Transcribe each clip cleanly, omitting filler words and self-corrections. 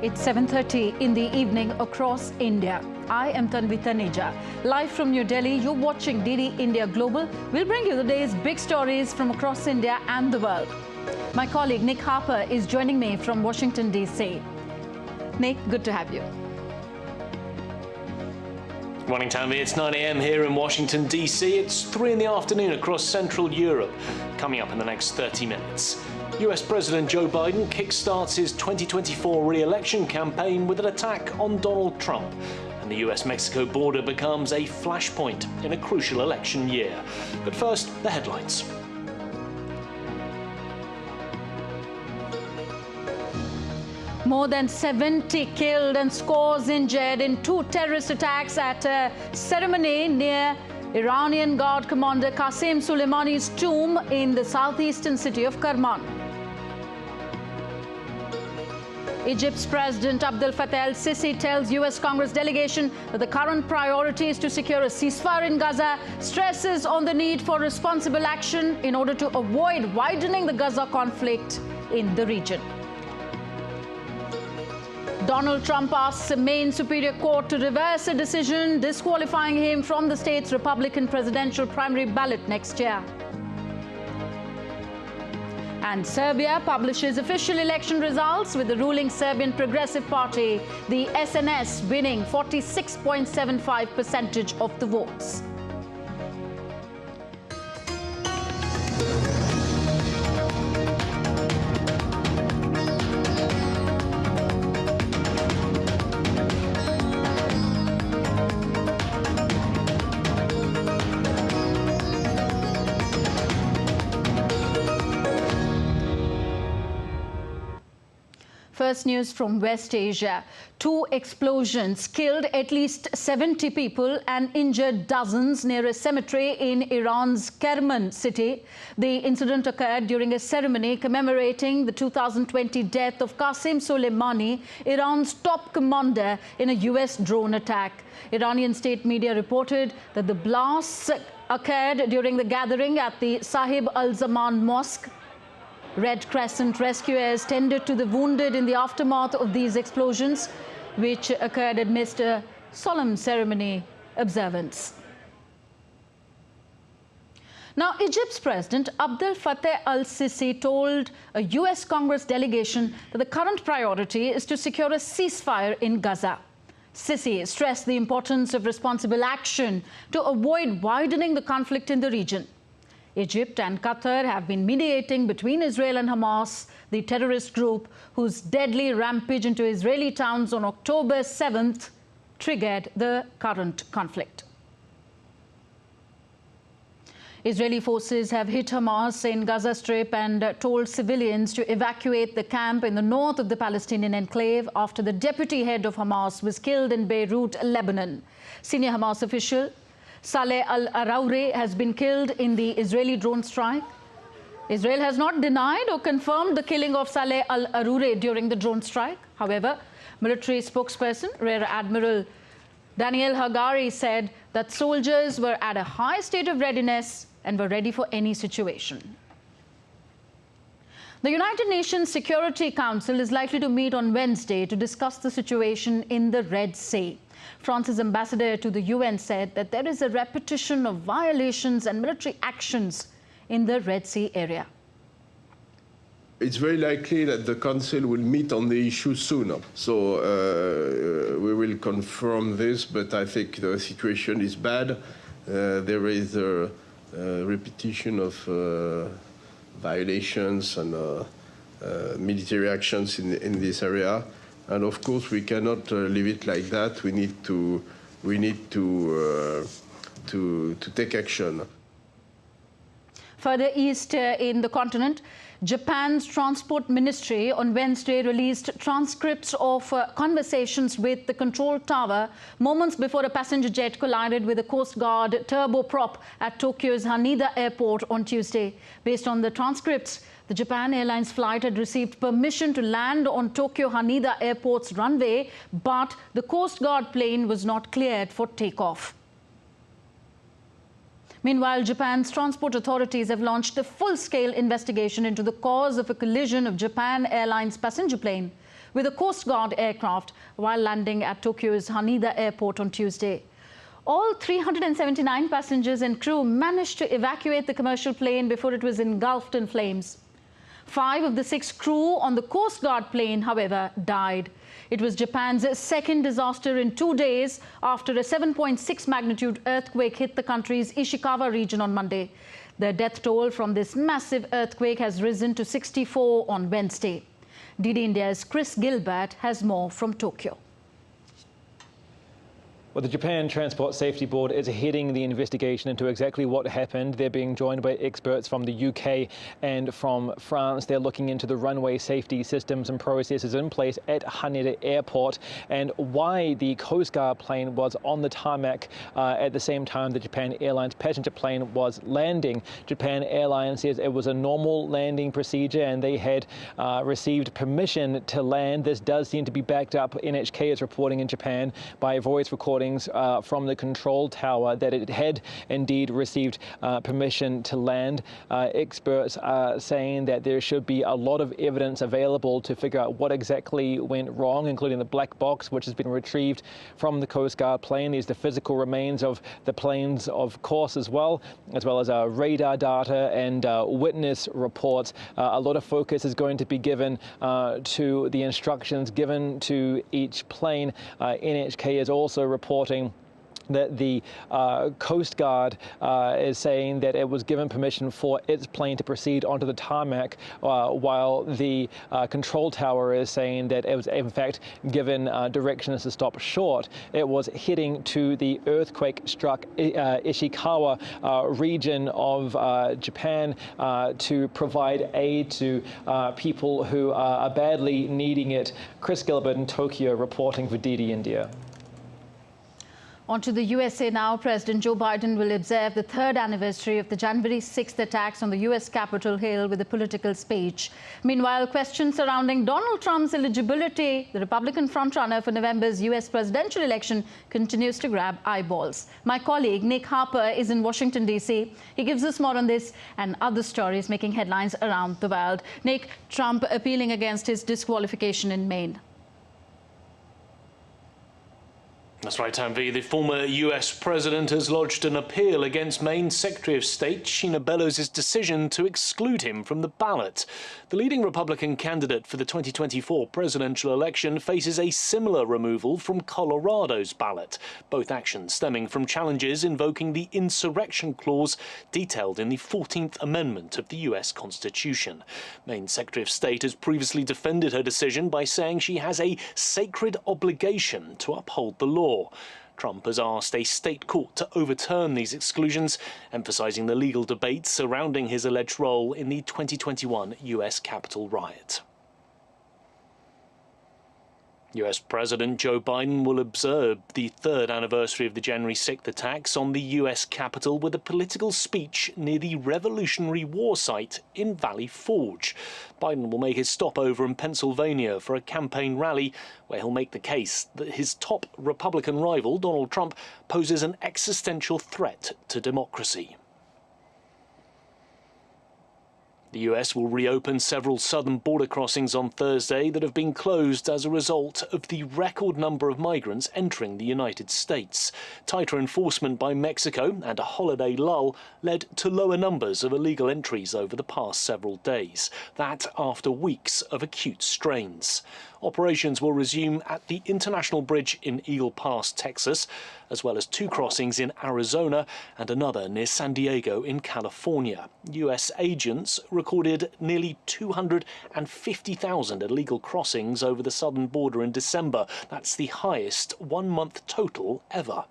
It's 7:30 in the evening across India. I am Tanvi Taneja. Live from New Delhi, you're watching DD India Global. We'll bring you the day's big stories from across India and the world. My colleague Nick Harper is joining me from Washington, D.C. Nick, good to have you. Morning, Tanvi. It's 9 a.m. here in Washington, D.C. It's 3 in the afternoon across Central Europe. Coming up in the next 30 minutes. US President Joe Biden kickstarts his 2024 re-election campaign with an attack on Donald Trump. And the US-Mexico border becomes a flashpoint in a crucial election year. But first, the headlines. More than 70 killed and scores injured in two terrorist attacks at a ceremony near Iranian Guard Commander Qasem Soleimani's tomb in the southeastern city of Kerman. Egypt's President Abdel Fattah el-Sisi tells US Congress delegation that the current priority is to secure a ceasefire in Gaza, stresses on the need for responsible action in order to avoid widening the Gaza conflict in the region. Donald Trump asks the Maine Superior Court to reverse a decision disqualifying him from the state's Republican presidential primary ballot next year. And Serbia publishes official election results with the ruling Serbian Progressive Party, the SNS, winning 46.75% of the votes. First news from West Asia. Two explosions killed at least 70 people and injured dozens near a cemetery in Iran's Kerman city. The incident occurred during a ceremony commemorating the 2020 death of Qasem Soleimani, Iran's top commander, in a US drone attack. Iranian state media reported that the blasts occurred during the gathering at the Sahib al-Zaman Mosque. Red Crescent rescuers tended to the wounded in the aftermath of these explosions, which occurred amidst a solemn ceremony observance. Now, Egypt's President Abdel Fattah el-Sisi told a US Congress delegation that the current priority is to secure a ceasefire in Gaza. Sisi stressed the importance of responsible action to avoid widening the conflict in the region. Egypt and Qatar have been mediating between Israel and Hamas, the terrorist group whose deadly rampage into Israeli towns on October 7th triggered the current conflict. Israeli forces have hit Hamas in Gaza Strip and told civilians to evacuate the camp in the north of the Palestinian enclave after the deputy head of Hamas was killed in Beirut, Lebanon. Senior Hamas official Saleh al-Arauri has been killed in the Israeli drone strike. Israel has not denied or confirmed the killing of Saleh al-Arauri during the drone strike. However, military spokesperson Rear Admiral Daniel Hagari said that soldiers were at a high state of readiness and were ready for any situation. The United Nations Security Council is likely to meet on Wednesday to discuss the situation in the Red Sea. France's ambassador to the UN said that there is a repetition of violations and military actions in the Red Sea area. It's very likely that the Council will meet on the issue soon. So we will confirm this, but I think the situation is bad. There is a repetition of violations and military actions in this area. And of course, we cannot leave it like that. We need to take action. Further east in the continent, Japan's Transport Ministry on Wednesday released transcripts of conversations with the control tower moments before a passenger jet collided with a Coast Guard turboprop at Tokyo's Haneda Airport on Tuesday. Based on the transcripts, the Japan Airlines flight had received permission to land on Tokyo Haneda Airport's runway, but the Coast Guard plane was not cleared for takeoff. Meanwhile, Japan's transport authorities have launched a full-scale investigation into the cause of a collision of Japan Airlines passenger plane with a Coast Guard aircraft while landing at Tokyo's Haneda Airport on Tuesday. All 379 passengers and crew managed to evacuate the commercial plane before it was engulfed in flames. 5 of the 6 crew on the Coast Guard plane, however, died. It was Japan's second disaster in 2 days after a 7.6 magnitude earthquake hit the country's Ishikawa region on Monday. The death toll from this massive earthquake has risen to 64 on Wednesday. DD India's Chris Gilbert has more from Tokyo. Well, the Japan Transport Safety Board is heading the investigation into exactly what happened. They're being joined by experts from the UK and from France. They're looking into the runway safety systems and processes in place at Haneda Airport and why the Coast Guard plane was on the tarmac at the same time the Japan Airlines passenger plane was landing. Japan Airlines says it was a normal landing procedure and they had received permission to land. This does seem to be backed up. NHK is reporting in Japan by voice recording from the control tower that it had indeed received permission to land. Experts are saying that there should be a lot of evidence available to figure out what exactly went wrong, including the black box, which has been retrieved from the Coast Guard plane. There's the physical remains of the planes, of course, as well as radar data and witness reports. A lot of focus is going to be given to the instructions given to each plane. NHK is also reporting that the Coast Guard is saying that it was given permission for its plane to proceed onto the tarmac, while the control tower is saying that it was in fact given directions to stop short. It was heading to the earthquake-struck Ishikawa region of Japan to provide aid to people who are badly needing it. Chris Gilbert in Tokyo reporting for DD India. On to the USA now. President Joe Biden will observe the 3rd anniversary of the January 6th attacks on the US Capitol Hill with a political speech. Meanwhile, questions surrounding Donald Trump's eligibility, the Republican frontrunner for November's US presidential election, continues to grab eyeballs. My colleague Nick Harper is in Washington, D.C. He gives us more on this and other stories making headlines around the world. Nick, Trump appealing against his disqualification in Maine. That's right, Tanvi. The former US president has lodged an appeal against Maine Secretary of State Sheena Bellows' decision to exclude him from the ballot. The leading Republican candidate for the 2024 presidential election faces a similar removal from Colorado's ballot, both actions stemming from challenges invoking the insurrection clause detailed in the 14th Amendment of the US Constitution. Maine Secretary of State has previously defended her decision by saying she has a sacred obligation to uphold the law. Trump has asked a state court to overturn these exclusions, emphasising the legal debate surrounding his alleged role in the 2021 US Capitol riot. US President Joe Biden will observe the 3rd anniversary of the January 6th attacks on the US Capitol with a political speech near the Revolutionary War site in Valley Forge. Biden will make his stopover in Pennsylvania for a campaign rally where he'll make the case that his top Republican rival, Donald Trump, poses an existential threat to democracy. The US will reopen several southern border crossings on Thursday that have been closed as a result of the record number of migrants entering the United States. Tighter enforcement by Mexico and a holiday lull led to lower numbers of illegal entries over the past several days. That after weeks of acute strains. Operations will resume at the International Bridge in Eagle Pass, Texas, as well as 2 crossings in Arizona and another near San Diego in California. US agents recorded nearly 250,000 illegal crossings over the southern border in December. That's the highest one-month total ever.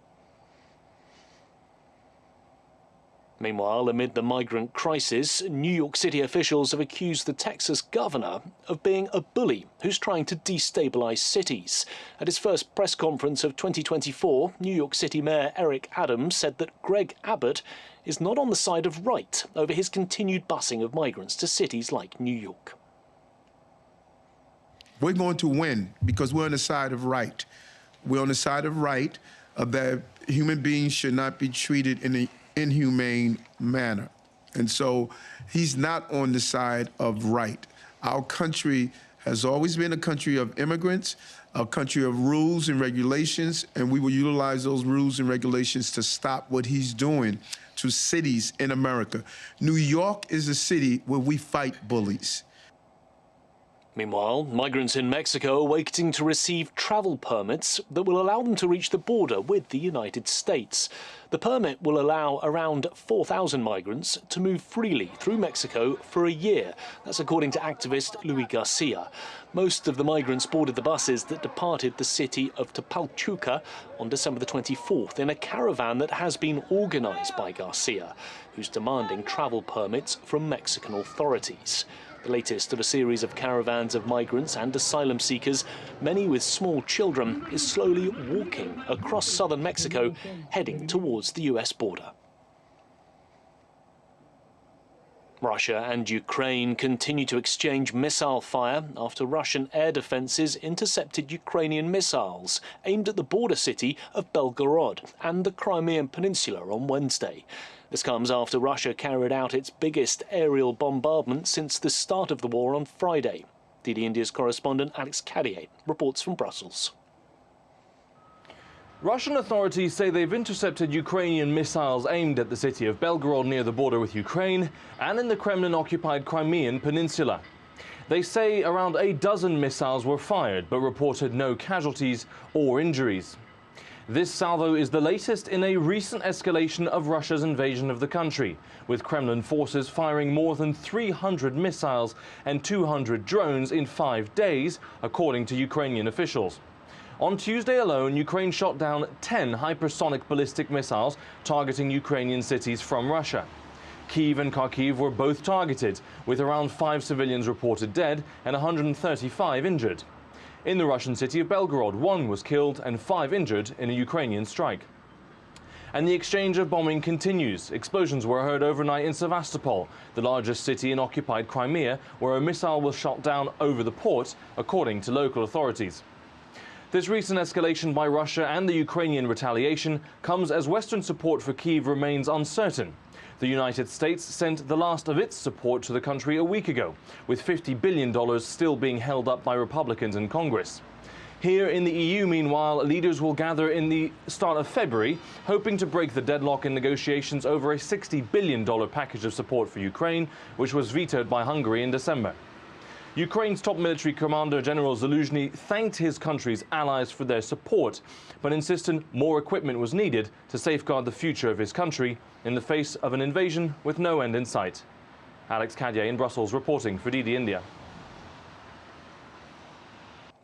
Meanwhile, amid the migrant crisis, New York City officials have accused the Texas governor of being a bully who's trying to destabilize cities. At his first press conference of 2024, New York City Mayor Eric Adams said that Greg Abbott is not on the side of right over his continued busing of migrants to cities like New York. We're going to win because we're on the side of right. We're on the side of right, that human beings should not be treated in an inhumane manner. And so he's not on the side of right. Our country has always been a country of immigrants, a country of rules and regulations, and we will utilize those rules and regulations to stop what he's doing to cities in America. New York is a city where we fight bullies. Meanwhile, migrants in Mexico are waiting to receive travel permits that will allow them to reach the border with the United States. The permit will allow around 4,000 migrants to move freely through Mexico for a year. That's according to activist Luis Garcia. Most of the migrants boarded the buses that departed the city of Tapalchuca on December the 24th in a caravan that has been organised by Garcia, who's demanding travel permits from Mexican authorities. The latest of a series of caravans of migrants and asylum seekers, many with small children, is slowly walking across southern Mexico, heading towards the US border. Russia and Ukraine continue to exchange missile fire after Russian air defences intercepted Ukrainian missiles aimed at the border city of Belgorod and the Crimean Peninsula on Wednesday. This comes after Russia carried out its biggest aerial bombardment since the start of the war on Friday. DD India's correspondent Alex Cadier reports from Brussels. Russian authorities say they've intercepted Ukrainian missiles aimed at the city of Belgorod near the border with Ukraine and in the Kremlin-occupied Crimean Peninsula. They say around a dozen missiles were fired, but reported no casualties or injuries. This salvo is the latest in a recent escalation of Russia's invasion of the country, with Kremlin forces firing more than 300 missiles and 200 drones in 5 days, according to Ukrainian officials. On Tuesday alone, Ukraine shot down 10 hypersonic ballistic missiles targeting Ukrainian cities from Russia. Kyiv and Kharkiv were both targeted, with around 5 civilians reported dead and 135 injured. In the Russian city of Belgorod, 1 was killed and 5 injured in a Ukrainian strike. And the exchange of bombing continues. Explosions were heard overnight in Sevastopol, the largest city in occupied Crimea, where a missile was shot down over the port, according to local authorities. This recent escalation by Russia and the Ukrainian retaliation comes as Western support for Kyiv remains uncertain. The United States sent the last of its support to the country a week ago, with $50 billion still being held up by Republicans in Congress. Here in the EU, meanwhile, leaders will gather in the start of February, hoping to break the deadlock in negotiations over a $60 billion package of support for Ukraine, which was vetoed by Hungary in December. Ukraine's top military commander, General Zaluzhny, thanked his country's allies for their support, but insisted more equipment was needed to safeguard the future of his country in the face of an invasion with no end in sight. Alex Cadier in Brussels reporting for DD India.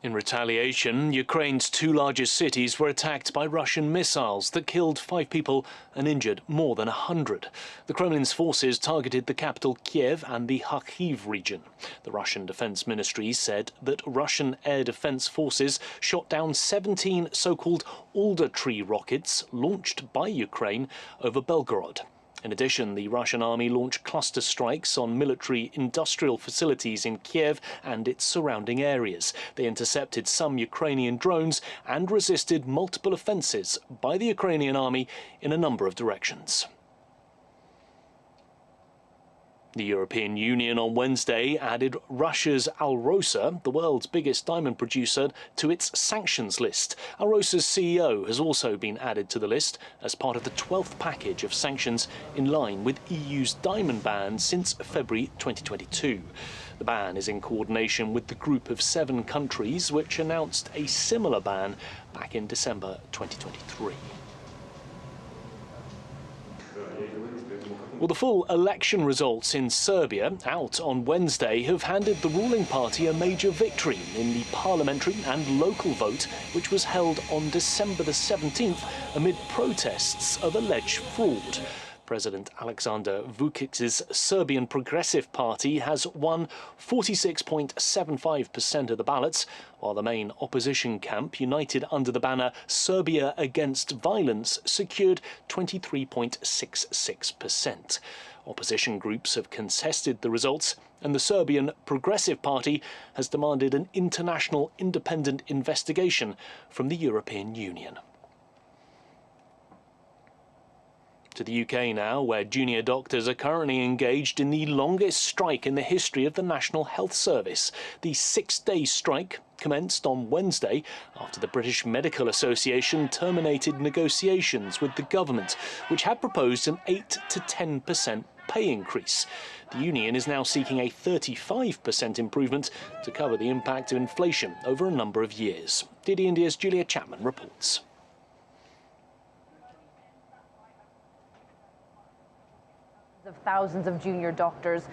In retaliation, Ukraine's 2 largest cities were attacked by Russian missiles that killed 5 people and injured more than 100. The Kremlin's forces targeted the capital Kiev and the Kharkiv region. The Russian Defense Ministry said that Russian air defense forces shot down 17 so-called alder tree rockets launched by Ukraine over Belgorod. In addition, the Russian army launched cluster strikes on military-industrial facilities in Kiev and its surrounding areas. They intercepted some Ukrainian drones and resisted multiple offensives by the Ukrainian army in a number of directions. The European Union on Wednesday added Russia's Alrosa, the world's biggest diamond producer, to its sanctions list. Alrosa's CEO has also been added to the list as part of the 12th package of sanctions in line with EU's diamond ban since February 2022. The ban is in coordination with the group of 7 countries which announced a similar ban back in December 2023. Well, the full election results in Serbia, out on Wednesday, have handed the ruling party a major victory in the parliamentary and local vote, which was held on December the 17th amid protests of alleged fraud. President Alexander Vucic's Serbian Progressive Party has won 46.75% of the ballots, while the main opposition camp, united under the banner Serbia Against Violence, secured 23.66%. Opposition groups have contested the results, and the Serbian Progressive Party has demanded an international independent investigation from the European Union. To the UK now, where junior doctors are currently engaged in the longest strike in the history of the National Health Service. The 6-day strike commenced on Wednesday after the British Medical Association terminated negotiations with the government, which had proposed an 8 to 10% pay increase. The union is now seeking a 35% improvement to cover the impact of inflation over a number of years. DD India's Julia Chapman reports. Of thousands of junior doctors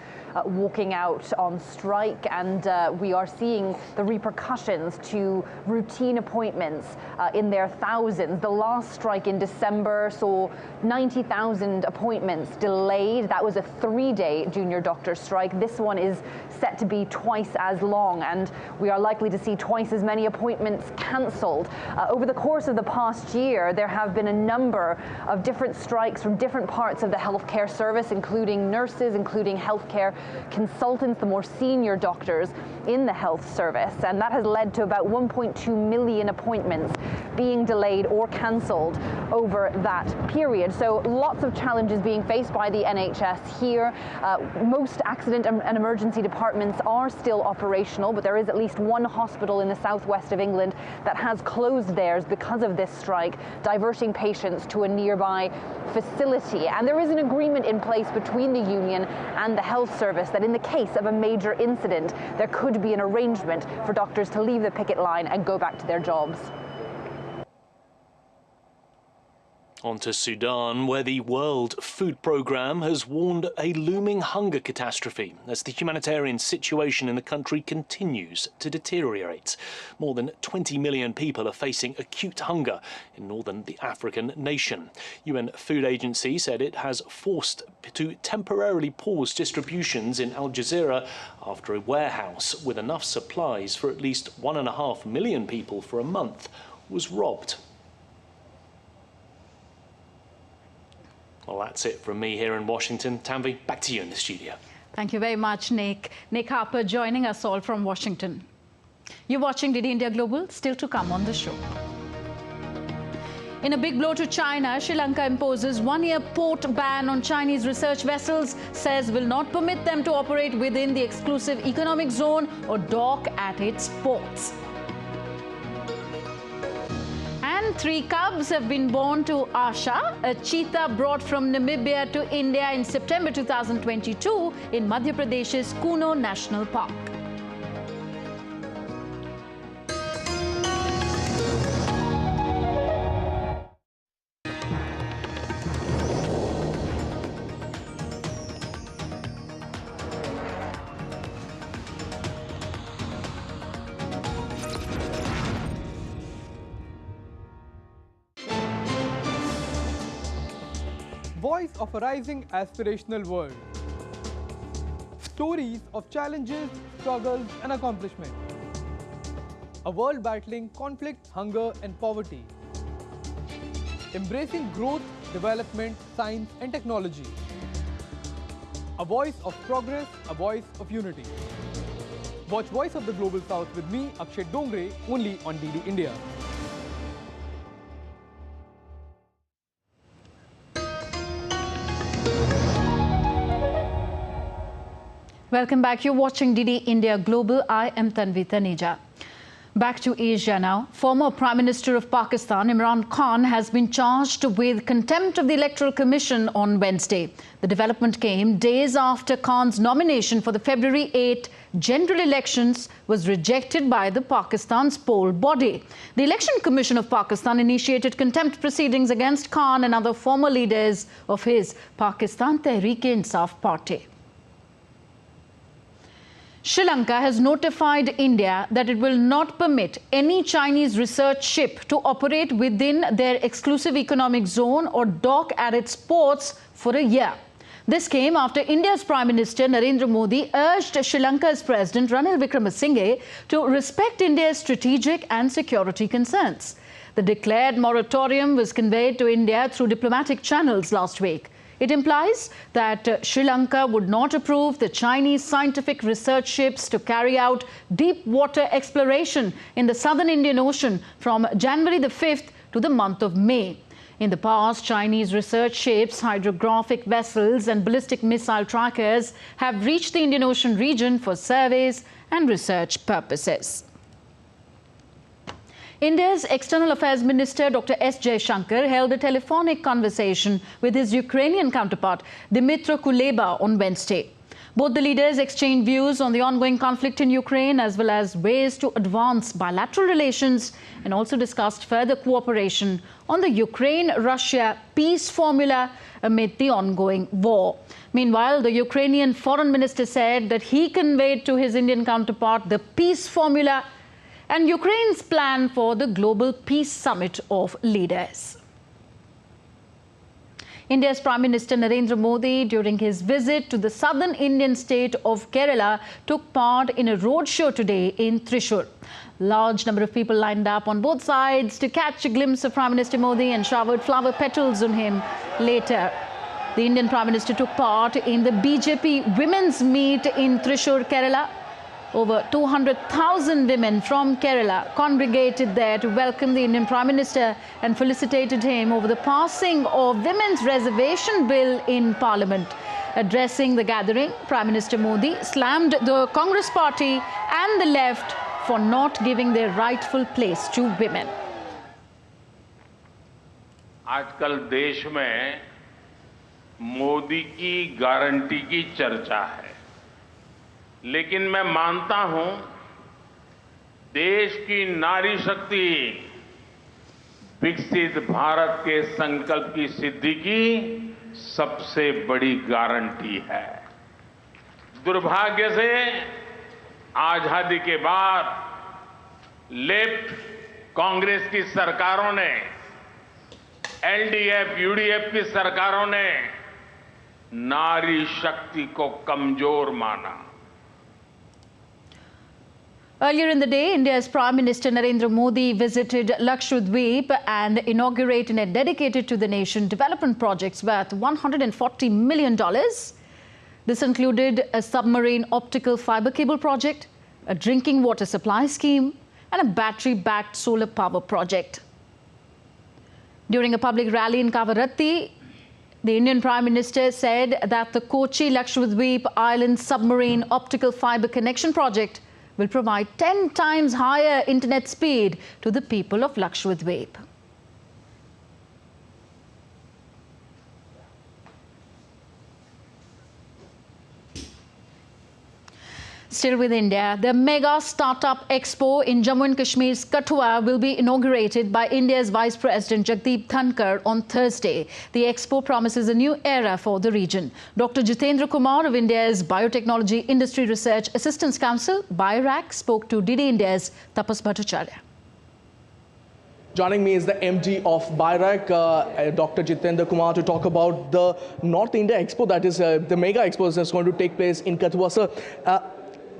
walking out on strike, and we are seeing the repercussions to routine appointments in their thousands. The last strike in December saw 90,000 appointments delayed. That was a 3-day junior doctor strike. This one is set to be twice as long, and we are likely to see twice as many appointments cancelled. Over the course of the past year, there have been a number of different strikes from different parts of the healthcare service, including nurses, including healthcare consultants, the more senior doctors in the health service. And that has led to about 1.2 million appointments being delayed or cancelled over that period. So lots of challenges being faced by the NHS here. Most accident and emergency departments are still operational, but there is at least one hospital in the southwest of England that has closed theirs because of this strike, diverting patients to a nearby facility. And there is an agreement in place between the union and the health service that in the case of a major incident, there could be an arrangement for doctors to leave the picket line and go back to their jobs. On to Sudan, where the World Food Programme has warned a looming hunger catastrophe as the humanitarian situation in the country continues to deteriorate. More than 20 million people are facing acute hunger in northern the African nation. UN Food Agency said it has forced to temporarily pause distributions in Al Jazeera after a warehouse with enough supplies for at least 1.5 million people for a month was robbed. Well, that's it from me here in Washington. Tanvi, back to you in the studio. Thank you very much, Nick. Nick Harper joining us all from Washington. You're watching DD India Global, still to come on the show. In a big blow to China, Sri Lanka imposes 1-year port ban on Chinese research vessels, says will not permit them to operate within the exclusive economic zone or dock at its ports. And 3 cubs have been born to Asha, a cheetah brought from Namibia to India in September 2022 in Madhya Pradesh's Kuno National Park. Voice of a rising aspirational world. Stories of challenges, struggles and accomplishment. A world battling conflict, hunger and poverty. Embracing growth, development, science and technology. A voice of progress, a voice of unity. Watch Voice of the Global South with me, Akshay Dongre, only on DD India. Welcome back. You're watching DD India Global. I am Tanvi Taneja. Back to Asia now. Former Prime Minister of Pakistan, Imran Khan, has been charged with contempt of the Electoral Commission on Wednesday. The development came days after Khan's nomination for the February 8 general elections was rejected by the Pakistan's poll body. The Election Commission of Pakistan initiated contempt proceedings against Khan and other former leaders of his Pakistan Tehreek-e-Insaf party. Sri Lanka has notified India that it will not permit any Chinese research ship to operate within their exclusive economic zone or dock at its ports for a year. This came after India's Prime Minister Narendra Modi urged Sri Lanka's President Ranil Wickremesinghe to respect India's strategic and security concerns. The declared moratorium was conveyed to India through diplomatic channels last week. It implies that Sri Lanka would not approve the Chinese scientific research ships to carry out deep water exploration in the southern Indian Ocean from January the 5th to the month of May. In the past, Chinese research ships, hydrographic vessels and ballistic missile trackers have reached the Indian Ocean region for surveys and research purposes. India's External Affairs Minister Dr. S. Jaishankar held a telephonic conversation with his Ukrainian counterpart Dmytro Kuleba on Wednesday. Both the leaders exchanged views on the ongoing conflict in Ukraine as well as ways to advance bilateral relations, and also discussed further cooperation on the Ukraine-Russia peace formula amid the ongoing war. Meanwhile, the Ukrainian foreign minister said that he conveyed to his Indian counterpart the peace formula and Ukraine's plan for the Global Peace Summit of Leaders. India's Prime Minister Narendra Modi, during his visit to the southern Indian state of Kerala, took part in a roadshow today in Thrissur. Large number of people lined up on both sides to catch a glimpse of Prime Minister Modi and showered flower petals on him later. The Indian Prime Minister took part in the BJP Women's Meet in Thrissur, Kerala. Over 200,000 women from Kerala congregated there to welcome the Indian Prime Minister and felicitated him over the passing of Women's Reservation Bill in Parliament. Addressing the gathering, Prime Minister Modi slammed the Congress party and the left for not giving their rightful place to women. आजकल देश में मोदी की guarantee की चर्चा है, लेकिन मैं मानता हूं देश की नारी शक्ति विकसित भारत के संकल्प की सिद्धि की सबसे बड़ी गारंटी है। दुर्भाग्य से आजादी के बाद लेफ्ट कांग्रेस की सरकारों ने, एलडीएफ, यूडीएफ की सरकारों ने नारी शक्ति को कमजोर माना। Earlier in the day, India's Prime Minister Narendra Modi visited Lakshadweep and inaugurated a dedicated to the nation development projects worth $140 million. This included a submarine optical fiber cable project, a drinking water supply scheme, and a battery-backed solar power project. During a public rally in Kavaratti, the Indian Prime Minister said that the Kochi Lakshadweep Island submarine optical fiber connection project will provide 10 times higher internet speed to the people of Lakshadweep. Still with India, the mega startup Expo in Jammu and Kashmir's Kathua will be inaugurated by India's Vice President Jagdeep Dhankar on Thursday. The Expo promises a new era for the region. Dr. Jitendra Kumar of India's Biotechnology Industry Research Assistance Council, BIRAC, spoke to DD India's Tapas Bhattacharya. Joining me is the MD of BIRAC, Dr. Jitendra Kumar, to talk about the North India Expo, that is the mega expo that's going to take place in Kathua. Sir,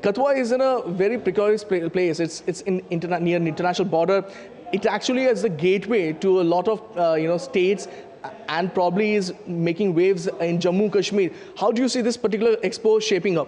Kathua is in a very precarious place. It's near an international border. It actually is the gateway to a lot of states, and probably is making waves in Jammu Kashmir. How do you see this particular expo shaping up?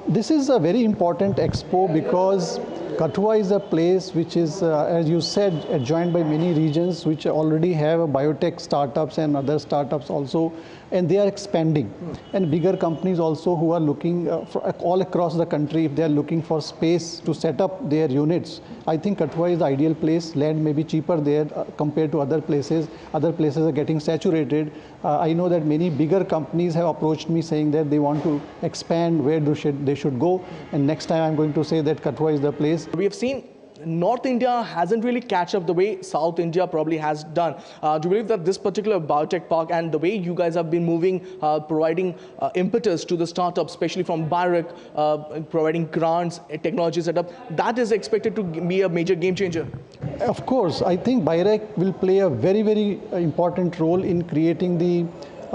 This is a very important expo because Kathua is a place which is, as you said, adjoined by many regions which already have biotech startups and other startups also, and they are expanding. And bigger companies also who are looking all across the country, if they are looking for space to set up their units, I think Kathua is the ideal place. Land may be cheaper there compared to other places. Other places are getting saturated. I know that many bigger companies have approached me saying that they want to expand, where they should go. And next time I'm going to say that Kathua is the place. We have seen North India hasn't really catch up the way South India probably has done. Do you believe that this particular biotech park and the way you guys have been moving, providing impetus to the startups, especially from BIRAC, providing grants, technology setup, that is expected to be a major game changer? Of course, I think BIRAC will play a very, very important role in creating the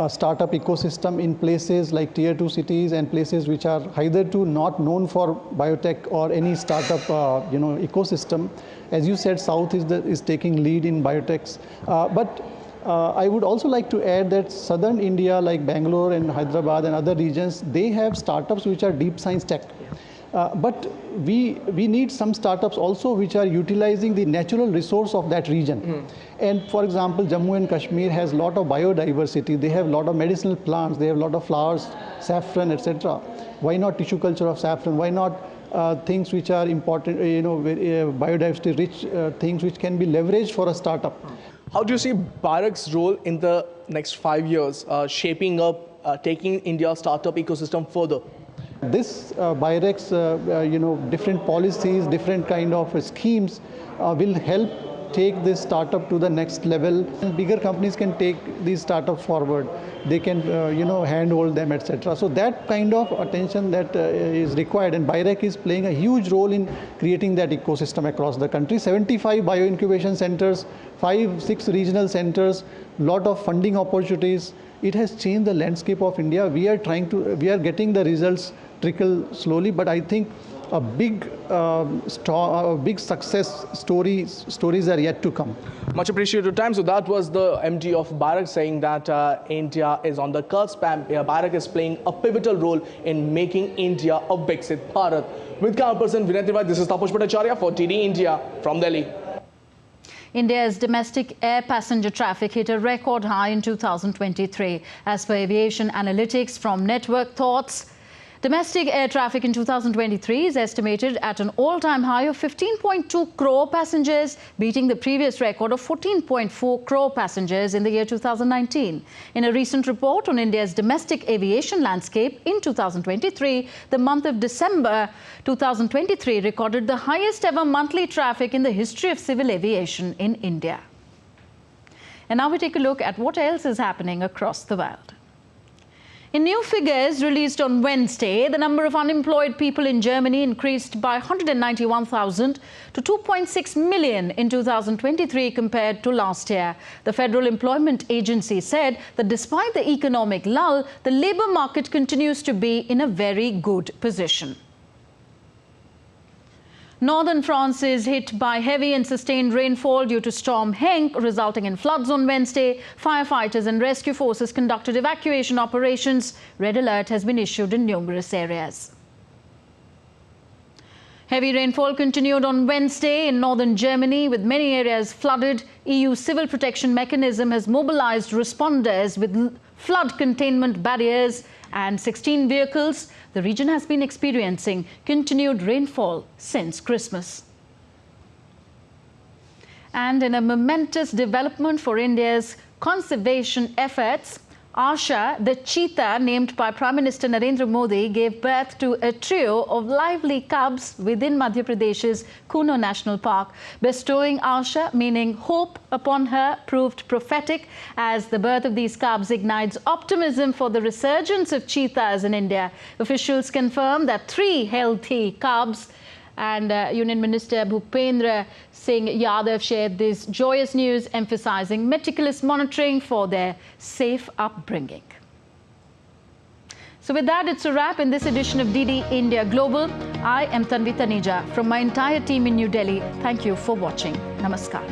startup ecosystem in places like tier 2 cities and places which are either not known for biotech or any startup ecosystem. As you said, South is taking lead in biotechs, but I would also like to add that southern India like Bangalore and Hyderabad and other regions, they have startups which are deep science tech. But we need some startups also which are utilizing the natural resource of that region. And for example, Jammu and Kashmir has a lot of biodiversity. They have a lot of medicinal plants. They have a lot of flowers, saffron, etc. Why not tissue culture of saffron? Why not things which are important, biodiversity rich things which can be leveraged for a startup? How do you see BIRAC's role in the next 5 years, shaping up, taking India's startup ecosystem further? This BIRAC's, different policies, different kind of schemes will help take this startup to the next level. And bigger companies can take these startups forward. They can, handhold them, etc. So that kind of attention that is required, and BIRAC is playing a huge role in creating that ecosystem across the country. 75 bio-incubation centers, 5-6 regional centers, lot of funding opportunities. It has changed the landscape of India. We are getting the results trickle slowly, but I think a big success stories are yet to come. Much appreciated time. So that was the MD of BIRAC saying that India is on the cusp, and BIRAC is playing a pivotal role in making India a Viksit Bharat. With camera person Vinay Tiwari, this is Taposh Bhattacharya for TD India from Delhi. India's domestic air passenger traffic hit a record high in 2023. As per aviation analytics from Network Thoughts, domestic air traffic in 2023 is estimated at an all-time high of 15.2 crore passengers, beating the previous record of 14.4 crore passengers in the year 2019. In a recent report on India's domestic aviation landscape in 2023, the month of December 2023 recorded the highest ever monthly traffic in the history of civil aviation in India. And now we take a look at what else is happening across the world. In new figures released on Wednesday, the number of unemployed people in Germany increased by 191,000 to 2.6 million in 2023 compared to last year. The Federal Employment Agency said that despite the economic lull, the labour market continues to be in a very good position. Northern France is hit by heavy and sustained rainfall due to Storm Henk, resulting in floods on Wednesday. Firefighters and rescue forces conducted evacuation operations. Red alert has been issued in numerous areas. Heavy rainfall continued on Wednesday in northern Germany, with many areas flooded. EU Civil Protection Mechanism has mobilized responders with flood containment barriers and 16 vehicles. The region has been experiencing continued rainfall since Christmas. And in a momentous development for India's conservation efforts, Asha, the cheetah named by Prime Minister Narendra Modi, gave birth to a trio of lively cubs within Madhya Pradesh's Kuno National Park. Bestowing Asha, meaning hope, upon her proved prophetic, as the birth of these cubs ignites optimism for the resurgence of cheetahs in India. Officials confirm that 3 healthy cubs and Union Minister Bhupendra Singh Yadav shared this joyous news, emphasizing meticulous monitoring for their safe upbringing. So with that, it's a wrap in this edition of DD India Global. I am Tanvi Taneja from my entire team in New Delhi. Thank you for watching. Namaskar.